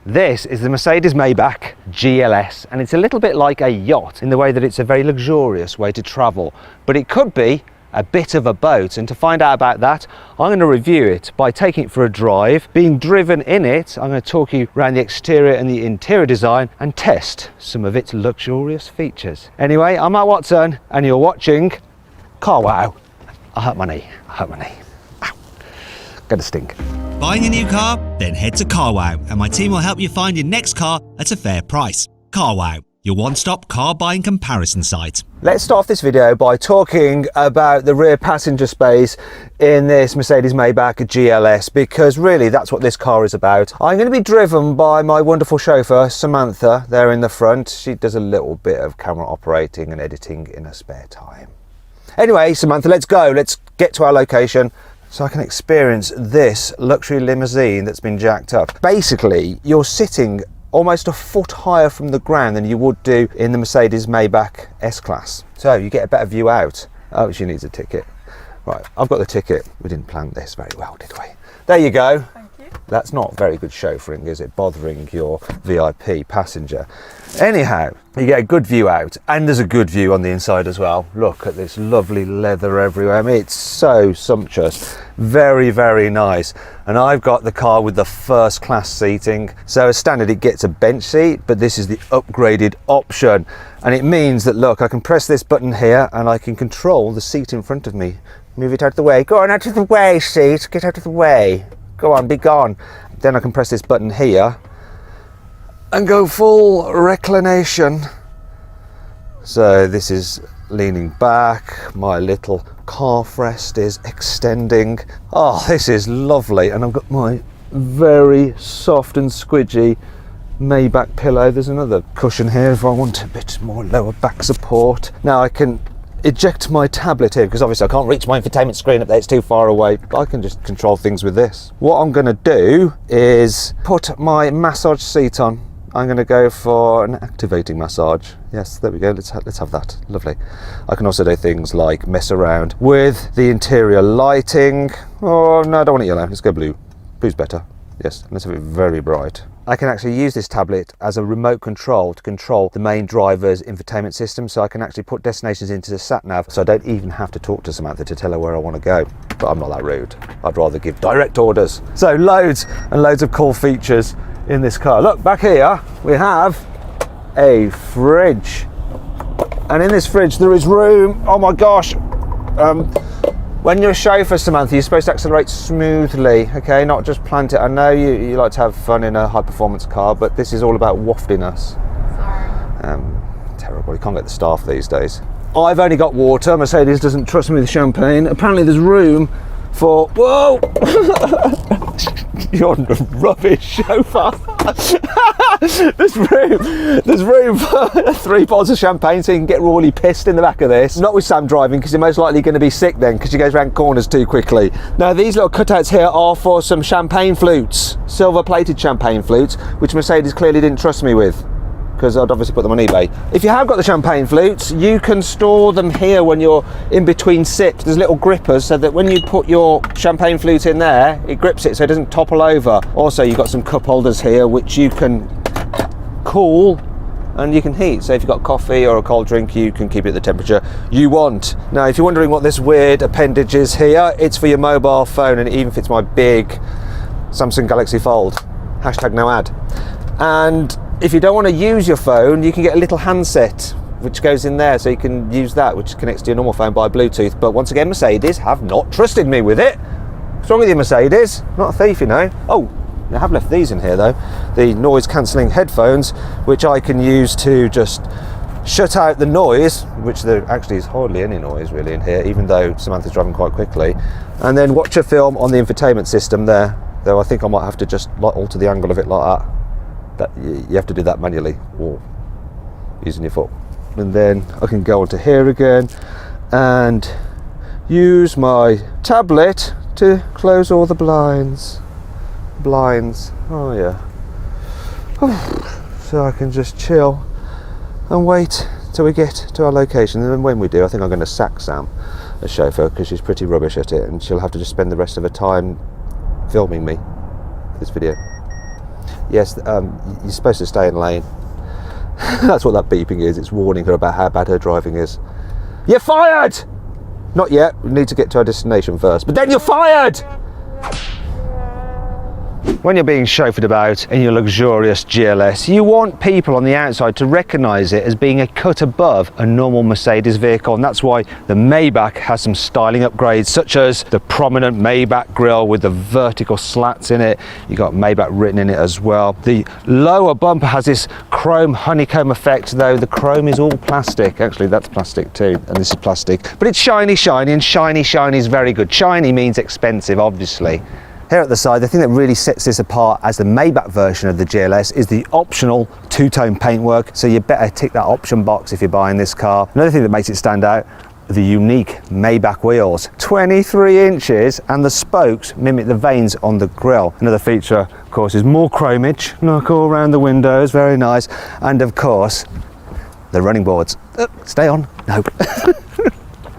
This is the Mercedes Maybach GLS, and it's a little bit like a yacht in the way that it's a very luxurious way to travel, but it could be a bit of a boat. And to find out about that, I'm going to review it by taking it for a drive, being driven in it. I'm going to talk you around the exterior and the interior design and test some of its luxurious features. Anyway, I'm Matt Watson and you're watching Carwow. I hurt my knee. Ow. Gonna stink. Buying a new car? Then head to Carwow and my team will help you find your next car at a fair price. Carwow, your one-stop car buying comparison site. Let's start off this video by talking about the rear passenger space in this Mercedes Maybach GLS, because really that's what this car is about. I'm going to be driven by my wonderful chauffeur Samantha there in the front. She does a little bit of camera operating and editing in her spare time. Anyway, Samantha, let's go. Let's get to our location so I can experience this luxury limousine that's been jacked up. Basically, you're sitting almost a foot higher from the ground than you would do in the Mercedes Maybach S-Class. So you get a better view out. Oh, she needs a ticket. Right, I've got the ticket. We didn't plan this very well, did we? There you go. Thank you. That's not very good chauffeuring, is it? Bothering your VIP passenger. Anyhow, you get a good view out, and there's a good view on the inside as well. Look at this lovely leather everywhere. I mean, it's so sumptuous. Very, very nice. And I've got the car with the first class seating. So as standard, it gets a bench seat, but this is the upgraded option. And it means that, look, I can press this button here and I can control the seat in front of me. Move it out of the way. Go on, out of the way, seat. Get out of the way. Go on, be gone. Then I can press this button here and go full reclination. So this is leaning back. My little calf rest is extending. Oh, this is lovely. And I've got my very soft and squidgy Maybach pillow. There's another cushion here if I want a bit more lower back support. Now I can eject my tablet here because obviously I can't reach my infotainment screen up there, it's too far away. I can just control things with this. What I'm going to do is put my massage seat on. I'm going to go for an activating massage. Yes, there we go. Let's have that. Lovely. I can also do things like mess around with the interior lighting. Oh no, I don't want it yellow. Let's go blue. Blue's better. Yes, let's have it very bright. I can actually use this tablet as a remote control to control the main driver's infotainment system, so I can actually put destinations into the sat-nav, so I don't even have to talk to Samantha to tell her where I want to go. But I'm not that rude. I'd rather give direct orders. So loads and loads of cool features in this car. Look, back here we have a fridge. And in this fridge there is room, oh my gosh, when you're a chauffeur, Samantha, you're supposed to accelerate smoothly, okay, not just plant it. I know you like to have fun in a high-performance car, but this is all about wafting us. Sorry. Terrible, you can't get the staff these days. I've only got water. Mercedes doesn't trust me with champagne. Apparently there's room for, whoa! You're rubbish, chauffeur. There's room for 3 bottles of champagne, so you can get really pissed in the back of this. Not with Sam driving, because you're most likely going to be sick then, because she goes around corners too quickly. Now these little cutouts here are for some champagne flutes, silver-plated champagne flutes, which Mercedes clearly didn't trust me with, because I'd obviously put them on eBay. If you have got the champagne flutes, you can store them here when you're in between sips. There's little grippers so that when you put your champagne flute in there, it grips it so it doesn't topple over. Also, you've got some cup holders here which you can cool and you can heat. So if you've got coffee or a cold drink, you can keep it at the temperature you want. Now, if you're wondering what this weird appendage is here, it's for your mobile phone, and it even fits my big Samsung Galaxy Fold. Hashtag no ad. And if you don't want to use your phone, you can get a little handset which goes in there, so you can use that, which connects to your normal phone by Bluetooth. But once again, Mercedes have not trusted me with it. What's wrong with you, Mercedes? Not a thief, you know. Oh, I have left these in here though. The noise cancelling headphones, which I can use to just shut out the noise, which there actually is hardly any noise really in here, even though Samantha's driving quite quickly. And then watch a film on the infotainment system there, though I think I might have to just alter the angle of it like that. But you have to do that manually or using your foot. And then I can go onto here again and use my tablet to close all the blinds. Oh yeah. So I can just chill and wait till we get to our location. And then when we do, I think I'm going to sack Sam as chauffeur, because she's pretty rubbish at it, and she'll have to just spend the rest of her time filming me this video. Yes, you're supposed to stay in lane. That's what that beeping is. It's warning her about how bad her driving is. You're fired! Not yet. We need to get to our destination first. But then you're fired! When you're being chauffeured about in your luxurious GLS, you want people on the outside to recognise it as being a cut above a normal Mercedes vehicle, and that's why the Maybach has some styling upgrades, such as the prominent Maybach grille with the vertical slats in it. You got Maybach written in it as well. The lower bumper has this chrome honeycomb effect, though the chrome is all plastic. Actually, that's plastic too, and this is plastic. But it's shiny, and shiny is very good. Shiny means expensive, obviously. Here at the side, the thing that really sets this apart as the Maybach version of the GLS is the optional two-tone paintwork, so you better tick that option box if you're buying this car. Another thing that makes it stand out, the unique Maybach wheels, 23 inches, and the spokes mimic the veins on the grille. Another feature, of course, is more chromage, look all around the windows, very nice, and of course, the running boards. Stay on, no.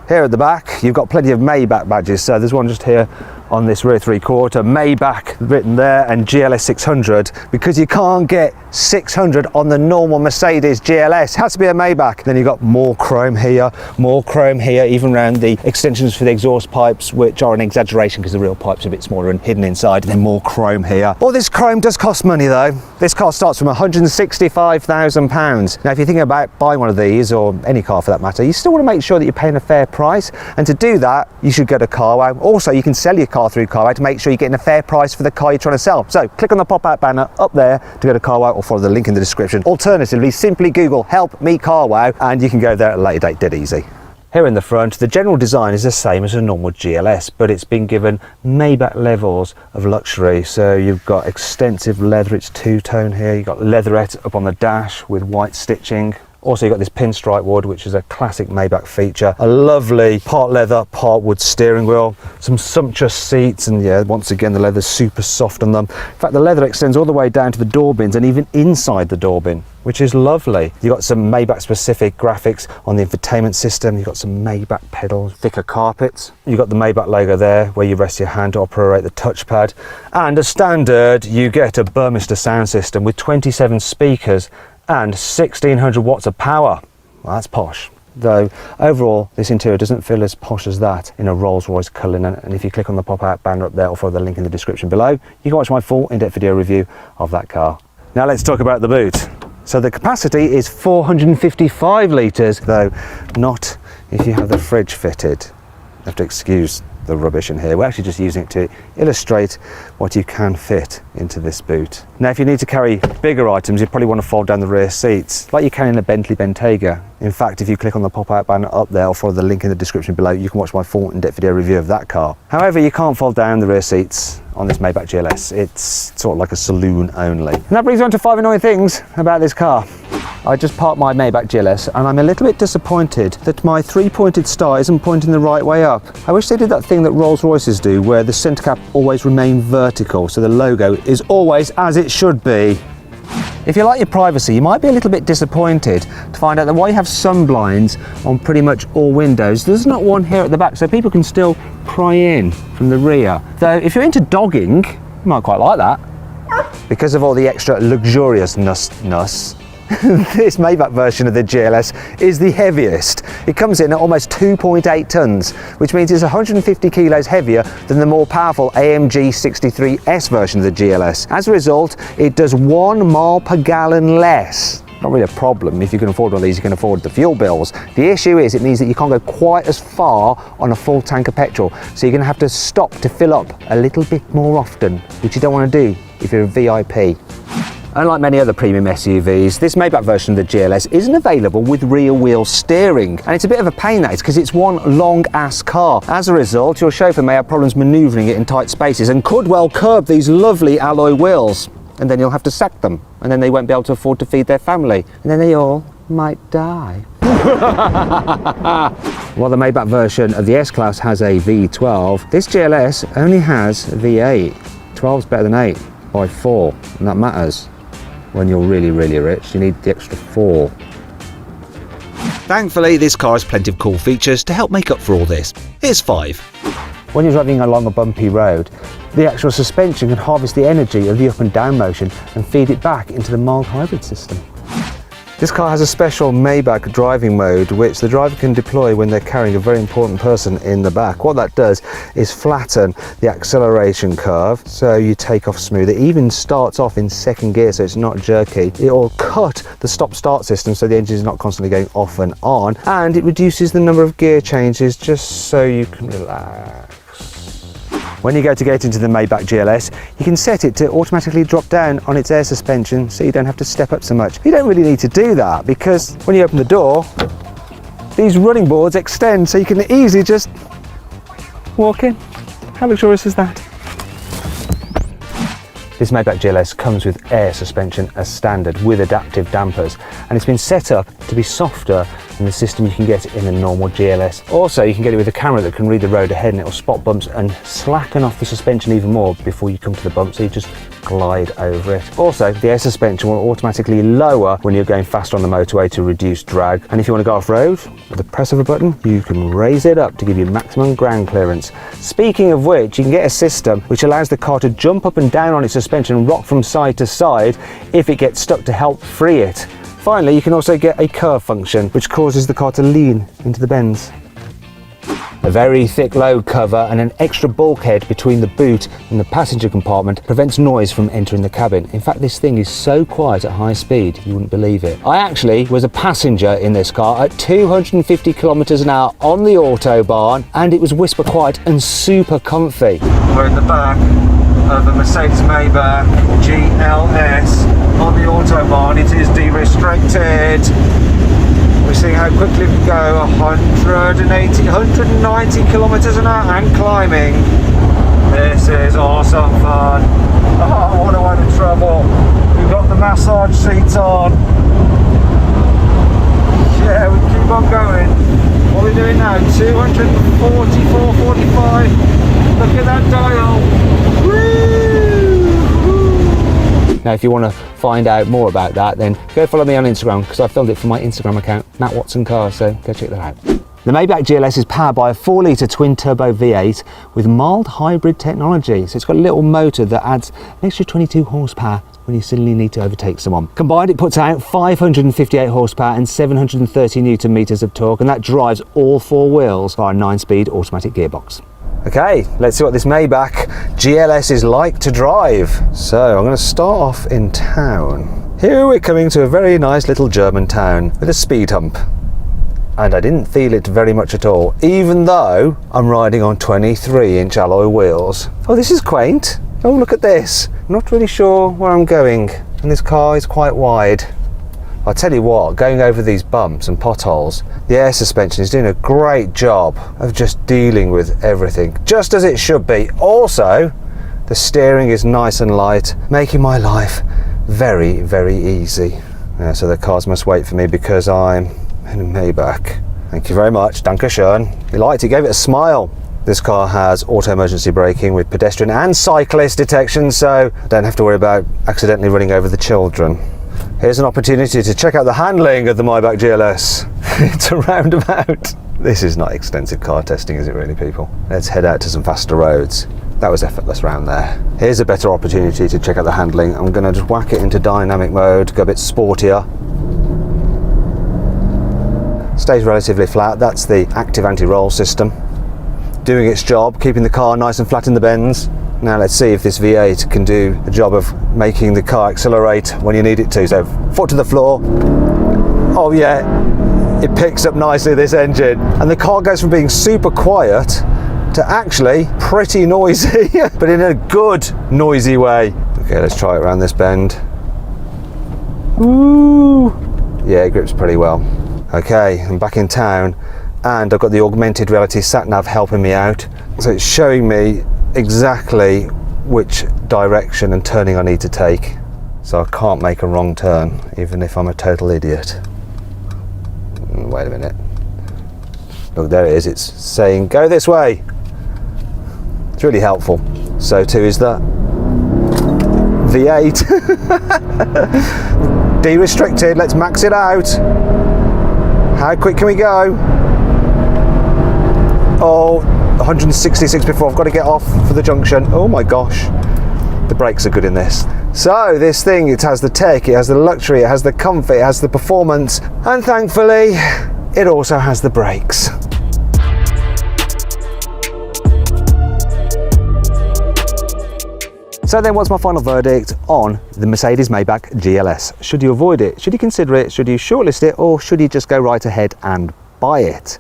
Here at the back, you've got plenty of Maybach badges, so there's one just here on this rear three-quarter, Maybach written there, and GLS 600, because you can't get 600 on the normal Mercedes GLS. It has to be a Maybach. Then you've got more chrome here, even around the extensions for the exhaust pipes, which are an exaggeration because the real pipe's a bit smaller and hidden inside, and then more chrome here. All this chrome does cost money though. This car starts from £165,000. Now, if you're thinking about buying one of these, or any car for that matter, you still want to make sure that you're paying a fair price, and to do that, you should go to carwow. Also, you can sell your car through carwow to make sure you're getting a fair price for the car you're trying to sell. So click on the pop-out banner up there to go to carwow, or follow the link in the description. Alternatively, simply Google help me carwow and you can go there at a later date, dead easy. Here in the front, the general design is the same as a normal GLS, but it's been given Maybach levels of luxury. So you've got extensive leather, it's two-tone here. You've got leatherette up on the dash with white stitching. Also, you've got this pinstripe wood, which is a classic Maybach feature. A lovely part leather, part wood steering wheel. Some sumptuous seats, and yeah, once again, the leather's super soft on them. In fact, the leather extends all the way down to the door bins and even inside the door bin, which is lovely. You've got some Maybach-specific graphics on the infotainment system. You've got some Maybach pedals, thicker carpets. You've got the Maybach logo there, where you rest your hand to operate the touchpad. And as standard, you get a Burmester sound system with 27 speakers and 1600 watts of power. Well, that's posh. Though overall, this interior doesn't feel as posh as that in a Rolls-Royce Cullinan. And if you click on the pop-out banner up there, or follow the link in the description below, you can watch my full in-depth video review of that car. Now let's talk about the boot. So the capacity is 455 litres, though not if you have the fridge fitted. You have to excuse the rubbish in here. We're actually just using it to illustrate what you can fit into this boot. Now, if you need to carry bigger items, you probably want to fold down the rear seats, like you can in a Bentley Bentayga. In fact, if you click on the pop-out banner up there, or follow the link in the description below, you can watch my full in-depth video review of that car. However, you can't fold down the rear seats on this Maybach GLS. It's sort of like a saloon only. And that brings me on to 5 annoying things about this car. I just parked my Maybach GLS and I'm a little bit disappointed that my 3-pointed star isn't pointing the right way up. I wish they did that thing that Rolls-Royces do, where the centre cap always remain vertical, so the logo is always as it should be. If you like your privacy, you might be a little bit disappointed to find out that while you have sun blinds on pretty much all windows, there's not one here at the back, so people can still pry in from the rear. Though if you're into dogging, you might quite like that. Because of all the extra luxuriousness, this Maybach version of the GLS is the heaviest. It comes in at almost 2.8 tonnes, which means it's 150 kilos heavier than the more powerful AMG 63S version of the GLS. As a result, it does 1 mile per gallon less. Not really a problem. If you can afford one of these, you can afford the fuel bills. The issue is it means that you can't go quite as far on a full tank of petrol, so you're going to have to stop to fill up a little bit more often, which you don't want to do if you're a VIP. Unlike many other premium SUVs, this Maybach version of the GLS isn't available with rear wheel steering. And it's a bit of a pain, that is, because it's one long ass car. As a result, your chauffeur may have problems manoeuvring it in tight spaces and could well curb these lovely alloy wheels. And then you'll have to sack them, and then they won't be able to afford to feed their family. And then they all might die. While the Maybach version of the S-Class has a V12, this GLS only has a V8. 12's better than 8 by 4, and that matters. When you're really, really rich, you need the extra 4. Thankfully, this car has plenty of cool features to help make up for all this. Here's 5. when you're driving along a bumpy road, the actual suspension can harvest the energy of the up and down motion and feed it back into the mild hybrid system. This car has a special Maybach driving mode which the driver can deploy when they're carrying a very important person in the back. What that does is flatten the acceleration curve so you take off smooth. It even starts off in second gear so it's not jerky. It will cut the stop-start system so the engine is not constantly going off and on, and it reduces the number of gear changes just so you can relax. When you go to get into the Maybach GLS, you can set it to automatically drop down on its air suspension so you don't have to step up so much. You don't really need to do that because when you open the door, these running boards extend so you can easily just walk in. How luxurious is that? This Maybach GLS comes with air suspension as standard with adaptive dampers, and it's been set up to be softer than the system you can get in a normal GLS. Also, you can get it with a camera that can read the road ahead and it will spot bumps and slacken off the suspension even more before you come to the bump, so you just glide over it. Also, the air suspension will automatically lower when you're going faster on the motorway to reduce drag, and if you want to go off-road, with the press of a button, you can raise it up to give you maximum ground clearance. Speaking of which, you can get a system which allows the car to jump up and down on its suspension and rock from side to side if it gets stuck to help free it. Finally, you can also get a curve function which causes the car to lean into the bends. A very thick load cover and an extra bulkhead between the boot and the passenger compartment prevents noise from entering the cabin. In fact, this thing is so quiet at high speed, you wouldn't believe it. I actually was a passenger in this car at 250 kilometers an hour on the Autobahn, and it was whisper quiet and super comfy. We're in the back of a Mercedes Maybach GLS on the Autobahn. It is de-restricted. We're seeing how quickly we can go, 190 kilometers an hour and climbing. This is awesome fun. Oh, what a load of trouble. We've got the massage seats on. Yeah, we keep on going. What are we doing now? 244, 45. Look at that dial. Now, if you want to find out more about that, then go follow me on Instagram because I filmed it for my Instagram account, Matt Watson Cars, so go check that out. The Maybach GLS is powered by a 4-litre twin-turbo V8 with mild hybrid technology. So it's got a little motor that adds an extra 22 horsepower when you suddenly need to overtake someone. Combined, it puts out 558 horsepower and 730 newton meters of torque, and that drives all four wheels via a 9-speed automatic gearbox. Okay, let's see what this Maybach GLS is like to drive. So I'm going to start off in town. Here we're coming to a very nice little German town with a speed hump. And I didn't feel it very much at all, even though I'm riding on 23-inch alloy wheels. Oh, this is quaint. Oh, look at this. I'm not really sure where I'm going, and this car is quite wide. I'll tell you what, going over these bumps and potholes, the air suspension is doing a great job of just dealing with everything, just as it should be. Also, the steering is nice and light, making my life very, very easy. So the cars must wait for me because I'm in a Maybach. Thank you very much, Dankeschön. He liked it, gave it a smile. This car has auto emergency braking with pedestrian and cyclist detection, so I don't have to worry about accidentally running over the children. Here's an opportunity to check out the handling of the Maybach GLS. It's a roundabout. This is not extensive car testing, is it really, people? Let's head out to some faster roads. That was effortless round there. Here's a better opportunity to check out the handling. I'm going to just whack it into dynamic mode, go a bit sportier. Stays relatively flat. That's the active anti-roll system. Doing its job, keeping the car nice and flat in the bends. Now let's see if this V8 can do the job of making the car accelerate when you need it to. So foot to the floor. Oh yeah, it picks up nicely, this engine. And the car goes from being super quiet to actually pretty noisy, but in a good noisy way. Okay, let's try it around this bend. Ooh. Yeah, it grips pretty well. Okay, I'm back in town and I've got the augmented reality sat-nav helping me out. So it's showing me exactly which direction and turning I need to take. So I can't make a wrong turn, even if I'm a total idiot. Wait a minute. Look, there it is. It's saying, go this way. It's really helpful. So too is that V8. De-restricted, let's max it out. How quick can we go? Oh, 166 before I've got to get off for the junction. Oh my gosh, the brakes are good in this. So this thing, it has the tech, it has the luxury, it has the comfort, it has the performance, and thankfully it also has the brakes. So then, what's my final verdict on the Mercedes Maybach GLS? Should you avoid it? Should you consider it? Should you shortlist it? Or should you just go right ahead and buy it?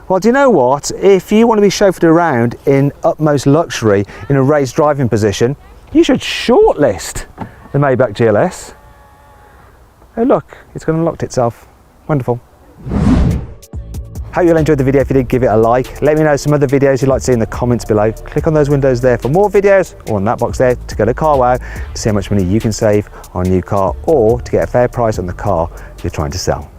Well, do you know what? If you want to be chauffeured around in utmost luxury in a race driving position, you should shortlist the Maybach GLS. Oh look, it's gone and locked itself. Wonderful. Hope you all enjoyed the video. If you did, give it a like. Let me know some other videos you'd like to see in the comments below. Click on those windows there for more videos, or on that box there to go to CarWow to see how much money you can save on a new car, or to get a fair price on the car you're trying to sell.